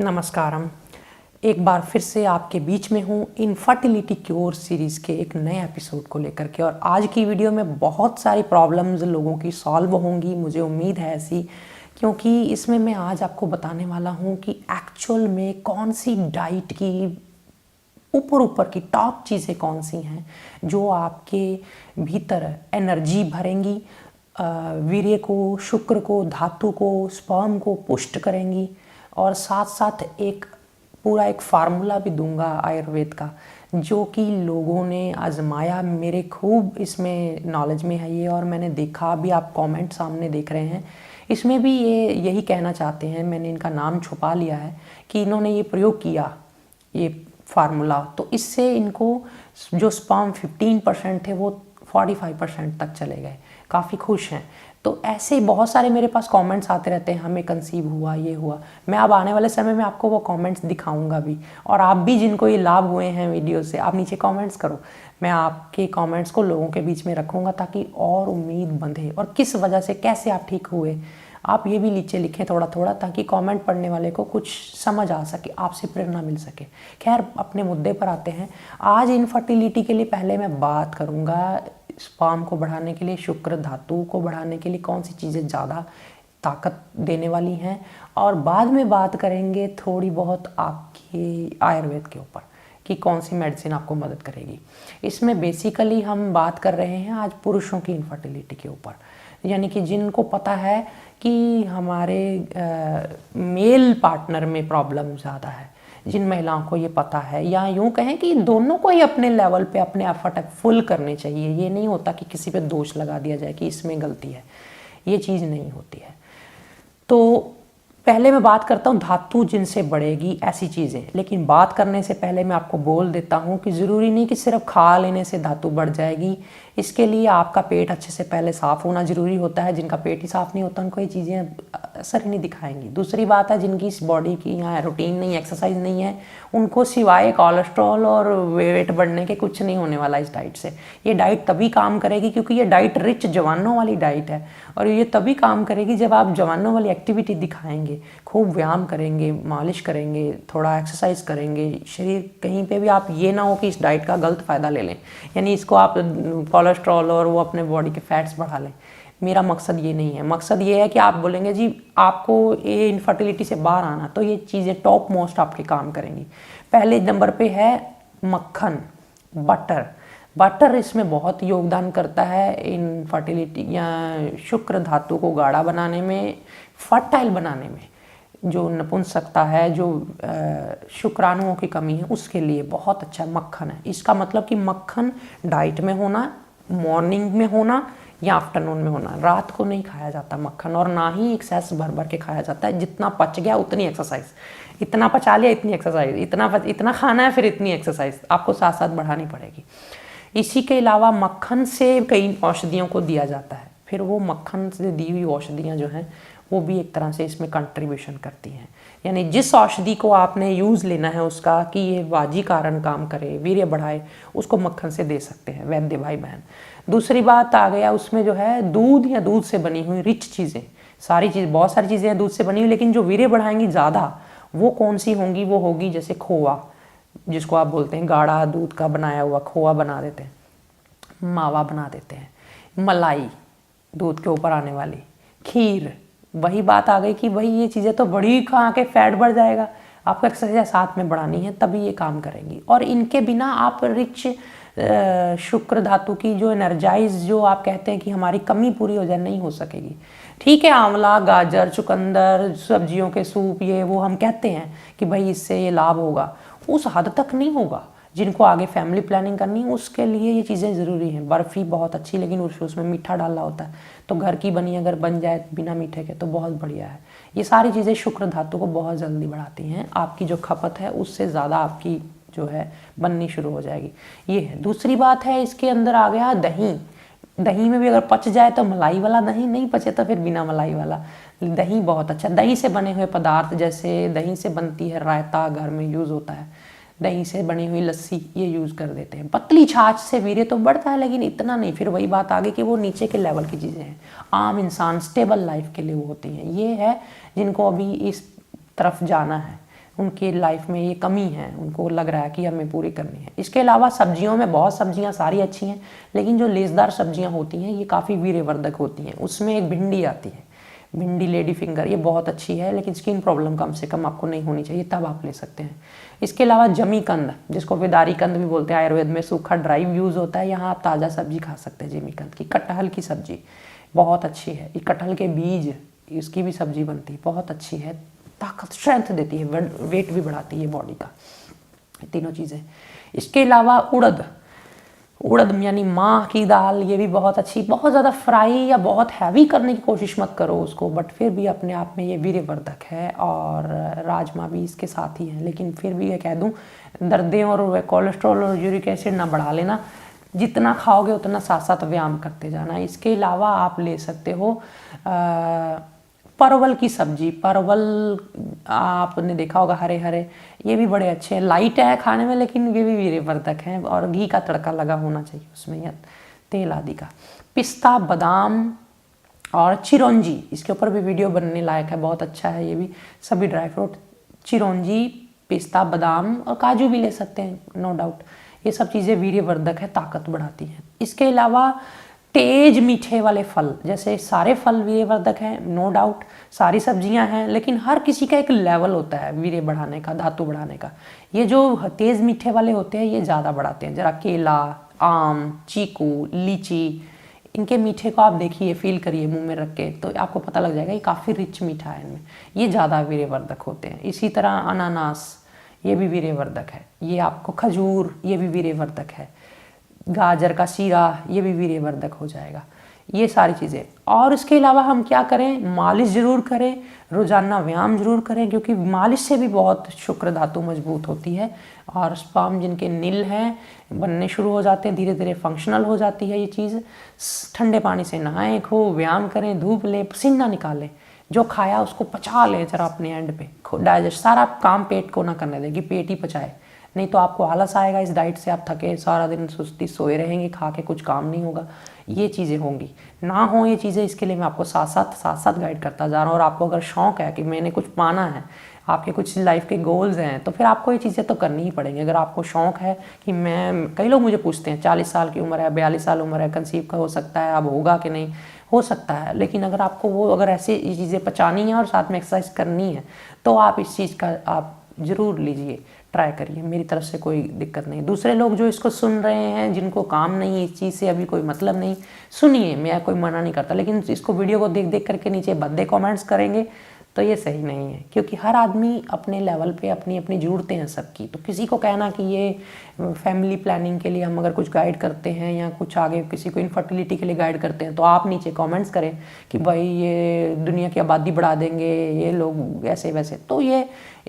नमस्कारम। एक बार फिर से आपके बीच में हूँ इनफर्टिलिटी क्योर सीरीज़ के एक नए एपिसोड को लेकर के। और आज की वीडियो में बहुत सारी प्रॉब्लम्स लोगों की सॉल्व होंगी, मुझे उम्मीद है ऐसी, क्योंकि इसमें मैं आज आपको बताने वाला हूँ कि एक्चुअल में कौन सी डाइट की ऊपर की टॉप चीज़ें कौन सी हैं जो आपके भीतर एनर्जी भरेंगी, वीर्य को, शुक्र को, धातु को, स्पर्म को पुष्ट करेंगी। और साथ साथ एक फार्मूला भी दूंगा आयुर्वेद का, जो कि लोगों ने आजमाया, मेरे खूब इसमें नॉलेज में है ये, और मैंने देखा भी, आप कमेंट सामने देख रहे हैं, इसमें भी ये यही कहना चाहते हैं, मैंने इनका नाम छुपा लिया है कि इन्होंने ये प्रयोग किया, ये फार्मूला, तो इससे इनको जो स्पर्म 15% थे वो 45% तक चले गए, काफ़ी खुश हैं। तो ऐसे बहुत सारे मेरे पास कमेंट्स आते रहते हैं, हमें कंसीव हुआ, ये हुआ। मैं अब आने वाले समय में आपको वो कमेंट्स दिखाऊंगा भी, और आप भी जिनको ये लाभ हुए हैं वीडियो से, आप नीचे कमेंट्स करो, मैं आपके कमेंट्स को लोगों के बीच में रखूंगा ताकि और उम्मीद बंधे, और किस वजह से, कैसे आप ठीक हुए, आप ये भी नीचे लिखें थोड़ा थोड़ा, ताकि कमेंट पढ़ने वाले को कुछ समझ आ सके, आपसे प्रेरणा मिल सके। खैर, अपने मुद्दे पर आते हैं। आज इनफर्टिलिटी के लिए पहले मैं बात करूँगा स्पर्म को बढ़ाने के लिए, शुक्र धातु को बढ़ाने के लिए कौन सी चीज़ें ज़्यादा ताकत देने वाली हैं, और बाद में बात करेंगे थोड़ी बहुत आपके आयुर्वेद के ऊपर कि कौन सी मेडिसिन आपको मदद करेगी। इसमें बेसिकली हम बात कर रहे हैं आज पुरुषों की इनफर्टिलिटी के ऊपर, यानी कि जिनको पता है कि हमारे मेल पार्टनर में प्रॉब्लम ज़्यादा है, जिन महिलाओं को ये पता है, या यूँ कहें कि दोनों को ही अपने लेवल पे अपने एफर्ट फुल करने चाहिए। ये नहीं होता कि किसी पे दोष लगा दिया जाए कि इसमें गलती है, ये चीज़ नहीं होती है। तो पहले मैं बात करता हूँ धातु जिनसे बढ़ेगी, ऐसी चीज़ें। लेकिन बात करने से पहले मैं आपको बोल देता हूँ कि ज़रूरी नहीं कि सिर्फ खा लेने से धातु बढ़ जाएगी। इसके लिए आपका पेट अच्छे से पहले साफ़ होना ज़रूरी होता है। जिनका पेट ही साफ़ नहीं होता उनको ये चीज़ें असर ही नहीं दिखाएंगी। दूसरी बात है, जिनकी इस बॉडी की यहाँ रूटीन नहीं, एक्सरसाइज नहीं है, उनको सिवाय कोलेस्ट्रॉल और वेट बढ़ने के कुछ नहीं होने वाला इस डाइट से। ये डाइट तभी काम करेगी क्योंकि ये डाइट रिच जवानों वाली डाइट है, और ये तभी काम करेगी जब आप जवानों वाली एक्टिविटी दिखाएंगे, खूब व्यायाम करेंगे, मालिश करेंगे, थोड़ा एक्सरसाइज करेंगे शरीर। कहीं पे भी आप ये ना हो कि इस डाइट का गलत फ़ायदा ले लें, यानी इसको आप कोलेस्ट्रॉल और वो अपने बॉडी के फैट्स बढ़ा लें। मेरा मकसद ये नहीं है। मकसद ये है कि आप बोलेंगे जी आपको ये इनफर्टिलिटी से बाहर आना, तो ये चीज़ें टॉप मोस्ट आपके काम करेंगी। पहले नंबर पे है मक्खन, बटर। बटर इसमें बहुत योगदान करता है इनफर्टिलिटी या शुक्र धातु को गाढ़ा बनाने में, फर्टाइल बनाने में। जो नपुंसकता है, जो शुक्राणुओं की कमी है, उसके लिए बहुत अच्छा मक्खन है। इसका मतलब कि मक्खन डाइट में होना, मॉर्निंग में होना या आफ्टरनून में होना। रात को नहीं खाया जाता मक्खन, और ना ही एक्सेस भर भर के खाया जाता है। जितना पच गया उतनी एक्सरसाइज, इतना पचा लिया इतनी एक्सरसाइज, इतना खाना है फिर इतनी एक्सरसाइज आपको साथ साथ बढ़ानी पड़ेगी। इसी के अलावा मक्खन से कई औषधियों को दिया जाता है, फिर वो मक्खन से दी हुई औषधियाँ जो हैं वो भी एक तरह से इसमें कंट्रीब्यूशन करती हैं। यानी जिस औषधि को आपने यूज़ लेना है उसका कि ये वाजी कारण काम करे, वीर्य बढ़ाए, उसको मक्खन से दे सकते हैं वैद्य भाई बहन। दूसरी बात आ गया उसमें जो है दूध या दूध से बनी हुई रिच चीज़ें। सारी चीज़, बहुत सारी चीज़ें हैं दूध से बनी हुई, लेकिन जो वीर्य बढ़ाएंगी ज़्यादा वो कौन सी होंगी? वो होगी जैसे खोआ, जिसको आप बोलते हैं गाढ़ा दूध का बनाया हुआ खोआ बना देते हैं, मावा बना देते हैं, मलाई दूध के ऊपर आने वाली, खीर। वही बात आ गई कि भाई ये चीज़ें तो बड़ी खा के फैट बढ़ जाएगा, आपको एक्सरसाइज साथ में बढ़ानी है तभी ये काम करेंगी। और इनके बिना आप रिच शुक्र धातु की जो एनर्जाइज, जो आप कहते हैं कि हमारी कमी पूरी हो जाए, नहीं हो सकेगी। ठीक है, आंवला, गाजर, चुकंदर, सब्जियों के सूप, ये वो हम कहते हैं कि भाई इससे ये लाभ होगा, उस हद तक नहीं होगा। जिनको आगे फैमिली प्लानिंग करनी है उसके लिए ये चीज़ें ज़रूरी हैं। बर्फ़ी बहुत अच्छी, लेकिन उसमें मीठा डाला होता है, तो घर की बनी अगर बन जाए बिना मीठे के तो बहुत बढ़िया है। ये सारी चीज़ें शुक्र धातु को बहुत जल्दी बढ़ाती हैं। आपकी जो खपत है उससे ज़्यादा आपकी जो है बननी शुरू हो जाएगी। ये है। दूसरी बात है, इसके अंदर आ गया दही। दही में भी अगर पच जाए तो मलाई वाला दही, नहीं पचे तो फिर बिना मलाई वाला दही बहुत अच्छा। दही से बने हुए पदार्थ, जैसे दही से बनती है रायता, घर में यूज़ होता है, दही से बनी हुई लस्सी, ये यूज़ कर देते हैं। पतली छाछ से वीर्य तो बढ़ता है, लेकिन इतना नहीं। फिर वही बात आ गई कि वो नीचे के लेवल की चीज़ें हैं, आम इंसान स्टेबल लाइफ के लिए वो होती हैं। ये है जिनको अभी इस तरफ जाना है, उनके लाइफ में ये कमी है, उनको लग रहा है कि हमें पूरी करनी है। इसके अलावा सब्जियों में बहुत सब्जियां सारी अच्छी हैं, लेकिन जो लेसदार सब्जियां होती हैं ये काफ़ी वीर्यवर्धक होती हैं। उसमें एक भिंडी आती है, भिंडी लेडी फिंगर, ये बहुत अच्छी है, लेकिन स्किन प्रॉब्लम कम से कम आपको नहीं होनी चाहिए, तब आप ले सकते हैं। इसके अलावा जमी कंद, जिसको विदारी कंद भी बोलते हैं, आयुर्वेद में सूखा ड्राई यूज़ होता है, यहाँ आप ताज़ा सब्जी खा सकते हैं जमी कंद की। कटहल की सब्जी बहुत अच्छी है, ये कटहल के बीज, इसकी भी सब्जी बनती है, बहुत अच्छी है, ताकत स्ट्रेंथ देती है, वेट भी बढ़ाती है बॉडी का, तीनों चीज़ें। इसके अलावा उड़द यानी माह की दाल, ये भी बहुत अच्छी, बहुत ज़्यादा फ्राई या बहुत हैवी करने की कोशिश मत करो उसको, बट फिर भी अपने आप में ये वीर्यवर्धक है। और राजमा भी इसके साथ ही है, लेकिन फिर भी ये कह दूँ, दर्दें और कोलेस्ट्रॉल और यूरिक एसिड ना बढ़ा लेना, जितना खाओगे उतना साथ साथ व्यायाम करते जाना। इसके अलावा आप ले सकते हो परवल की सब्जी, परवल आपने देखा होगा हरे हरे, ये भी बड़े अच्छे हैं, लाइट है खाने में लेकिन ये भी वीर्यवर्धक हैं, और घी का तड़का लगा होना चाहिए उसमें या तेल आदि का। पिस्ता, बादाम और चिरौंजी, इसके ऊपर भी वीडियो बनने लायक है, बहुत अच्छा है ये भी, सभी ड्राई फ्रूट, चिरौंजी, पिस्ता, बादाम और काजू भी ले सकते हैं, नो डाउट। ये सब चीज़ें वीर्यवर्धक है, ताकत बढ़ाती हैं। इसके अलावा तेज मीठे वाले फल, जैसे सारे फल वीर्यवर्धक हैं, नो डाउट, सारी सब्जियां हैं, लेकिन हर किसी का एक लेवल होता है वीर्य बढ़ाने का, धातु बढ़ाने का। ये जो तेज मीठे वाले होते हैं ये ज़्यादा बढ़ाते हैं, जरा केला, आम, चीकू, लीची, इनके मीठे को आप देखिए, फील करिए मुंह में रख के, तो आपको पता लग जाएगा ये काफ़ी रिच मीठा है, इनमें ये ज़्यादा वीर्यवर्धक होते हैं। इसी तरह अनानास, ये भी वीर्यवर्धक है। ये आपको खजूर, ये भी वीर्यवर्धक है। गाजर का शीरा, ये भी वीर्यवर्धक हो जाएगा, ये सारी चीज़ें। और इसके अलावा हम क्या करें, मालिश ज़रूर करें, रोज़ाना व्यायाम जरूर करें, क्योंकि मालिश से भी बहुत शुक्र धातु मजबूत होती है, और स्पर्म जिनके नील हैं बनने शुरू हो जाते हैं, धीरे धीरे फंक्शनल हो जाती है ये चीज़। ठंडे पानी से नहाएं, खूब व्यायाम करें, धूप लें, पसीना निकालें, जो खाया उसको पचा लें जरा अपने एंड पे, डाइजेस्ट, सारा काम पेट को ना करने दें कि पेट ही पचाए, नहीं तो आपको आलस आएगा इस डाइट से, आप थके सारा दिन सुस्ती सोए रहेंगे, खा के कुछ काम नहीं होगा, ये चीज़ें होंगी ना हो ये चीज़ें। इसके लिए मैं आपको साथ साथ गाइड करता जा रहा हूँ। और आपको अगर शौक है कि मैंने कुछ पाना है, आपके कुछ लाइफ के गोल्स हैं, तो फिर आपको ये चीज़ें तो करनी ही पड़ेंगी। अगर आपको शौक है कि मैं, कई लोग मुझे पूछते हैं 40 साल की उम्र है, 42 साल उम्र है, कंसीव का हो सकता है, अब होगा कि नहीं, हो सकता है, लेकिन अगर आपको वो अगर ऐसी चीज़ें पचानी है और साथ में एक्सरसाइज करनी है, तो आप इस चीज़ का आप ज़रूर लीजिए, ट्राई करिए, मेरी तरफ से कोई दिक्कत नहीं। दूसरे लोग जो इसको सुन रहे हैं, जिनको काम नहीं, इस चीज़ से अभी कोई मतलब नहीं, सुनिए, मैं कोई मना नहीं करता, लेकिन इसको वीडियो को देख देख करके नीचे भद्दे कमेंट्स करेंगे तो ये सही नहीं है, क्योंकि हर आदमी अपने लेवल पे अपनी अपनी ज़रूरतें हैं सबकी। तो किसी को कहना कि ये फैमिली प्लानिंग के लिए हम अगर कुछ गाइड करते हैं या कुछ आगे किसी को इनफर्टिलिटी के लिए गाइड करते हैं, तो आप नीचे कमेंट्स करें कि भाई ये दुनिया की आबादी बढ़ा देंगे ये लोग ऐसे वैसे, तो ये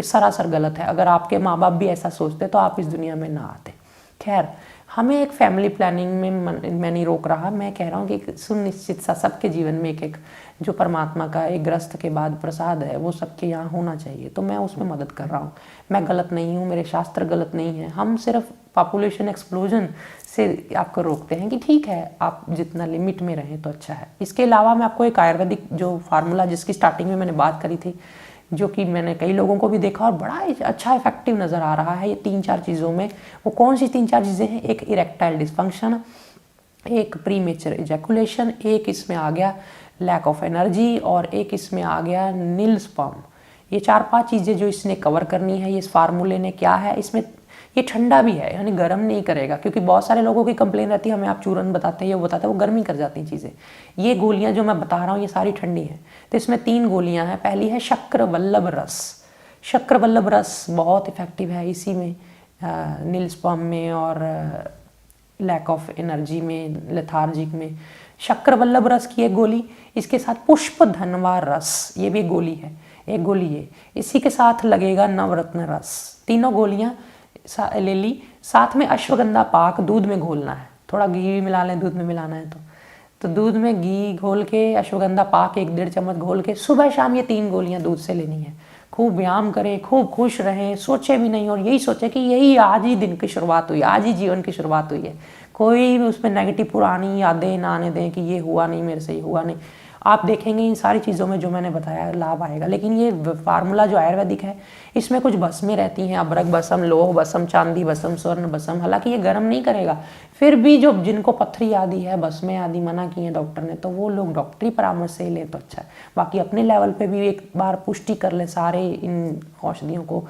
सरासर गलत है। अगर आपके माँ बाप भी ऐसा सोचते तो आप इस दुनिया में ना आते। खैर, हमें एक फैमिली प्लानिंग में मैं नहीं रोक रहा, मैं कह रहा हूँ कि सुनिश्चित सा सबके जीवन में एक जो परमात्मा का एक ग्रस्त के बाद प्रसाद है, वो सबके यहाँ होना चाहिए, तो मैं उसमें मदद कर रहा हूँ। मैं गलत नहीं हूँ, मेरे शास्त्र गलत नहीं है, हम सिर्फ पॉपुलेशन एक्सप्लोजन से आपको रोकते हैं कि ठीक है आप जितना लिमिट में रहें तो अच्छा है। इसके अलावा मैं आपको एक आयुर्वेदिक जो फार्मूला जिसकी स्टार्टिंग में मैंने बात करी थी, जो कि मैंने कई लोगों को भी देखा और बड़ा अच्छा इफेक्टिव नज़र आ रहा है ये 3-4 चीज़ों में। वो कौन सी 3-4 चीज़ें हैं? एक इरेक्टाइल डिस्फंक्शन, एक प्रीमेचर इजैकुलेशन, एक इसमें आ गया लैक ऑफ एनर्जी, और एक इसमें आ गया नील स्पर्म। ये 4-5 चीज़ें जो इसने कवर करनी है, ये इस फार्मूले ने क्या है, इसमें ये ठंडा भी है, यानी गर्म नहीं करेगा, क्योंकि बहुत सारे लोगों की कंप्लेन रहती है हमें आप चूरन बताते हैं, ये बताते हैं, वो गर्मी कर जाती हैं चीज़ें। ये गोलियां जो मैं बता रहा हूँ ये सारी ठंडी हैं। तो इसमें 3 गोलियां हैं। पहली है शक्रवल्लभ रस। शक्रवल्लभ रस बहुत इफेक्टिव है इसी में, नील स्पर्म में और लैक ऑफ एनर्जी में, लेथार्जिक में। शक्रवल्लभ रस की एक गोली, इसके साथ पुष्प धनवा रस, ये भी गोली है, एक गोली ये, इसी के साथ लगेगा नवरत्न रस। तीनों गोलियां ले ली। साथ में अश्वगंधा पाक दूध में घोलना है, थोड़ा घी भी मिला लें, दूध में मिलाना है तो दूध में घी घोल के अश्वगंधा पाक 1-1.5 चम्मच घोल के सुबह शाम ये 3 गोलियां दूध से लेनी है। खूब व्यायाम करें, खूब खुश रहें, सोचे भी नहीं और यही सोचे कि यही आज ही दिन की शुरुआत हुई, आज ही जीवन की शुरुआत हुई है। कोई भी उसमें नेगेटिव पुरानी यादें ना आने दें कि ये हुआ नहीं, मेरे से ये हुआ नहीं। आप देखेंगे इन सारी चीज़ों में जो मैंने बताया लाभ आएगा। लेकिन ये फार्मूला जो आयुर्वेदिक है, इसमें कुछ भस्में रहती हैं, अबरक भस्म, लोह भस्म, चांदी भस्म, स्वर्ण भस्म। हालांकि ये गर्म नहीं करेगा, फिर भी जो जिनको पथरी आदि है, भस्में आदि मना की है डॉक्टर ने, तो वो लोग डॉक्टरी परामर्श से ही ले तो अच्छा है। बाकी अपने लेवल पे भी एक बार पुष्टि कर ले सारे इन औषधियों को,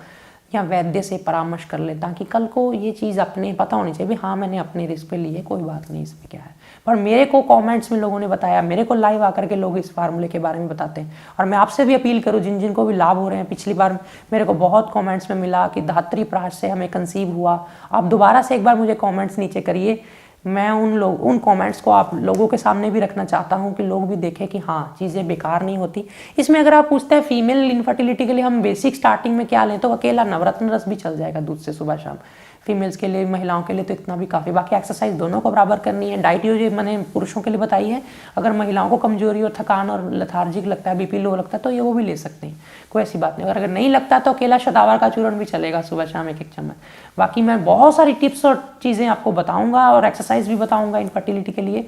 या वैद्य से परामर्श कर ले, ताकि कल को ये चीज़ अपने पता होनी चाहिए भी हाँ मैंने अपने रिस्क पे ली है, कोई बात नहीं, इसमें क्या है। पर मेरे को कमेंट्स में लोगों ने बताया, मेरे को लाइव आकर के लोग इस फार्मूले के बारे में बताते हैं। और मैं आपसे भी अपील करूँ, जिन जिनको भी लाभ हो रहे हैं, पिछली बार मेरे को बहुत कमेंट्स में मिला कि धात्री प्राश से हमें कंसीव हुआ। आप दोबारा से एक बार मुझे कमेंट्स नीचे करिए, मैं उन कमेंट्स को आप लोगों के सामने भी रखना चाहता हूं कि लोग भी देखें कि हाँ चीज़ें बेकार नहीं होती। इसमें अगर आप पूछते हैं फीमेल इनफर्टिलिटी के लिए हम बेसिक स्टार्टिंग में क्या लें, तो अकेला नवरत्न रस भी चल जाएगा दूध से सुबह शाम। फीमेल्स के लिए, महिलाओं के लिए तो इतना भी काफ़ी। बाकी एक्सरसाइज दोनों को बराबर करनी है। डाइट जो मैंने पुरुषों के लिए बताई है, अगर महिलाओं को कमजोरी और थकान और लथार्जिक लगता है, बीपी लो लगता है, तो ये वो भी ले सकते हैं, कोई ऐसी बात नहीं। अगर नहीं लगता तो अकेला शतावर का चूर्ण भी चलेगा, सुबह शाम 1-1 चम्मच। बाकी मैं बहुत सारी टिप्स और चीज़ें आपको बताऊंगा और एक्सरसाइज भी बताऊंगा इनफर्टिलिटी के लिए।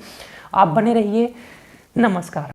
आप बने रहिए। नमस्कार।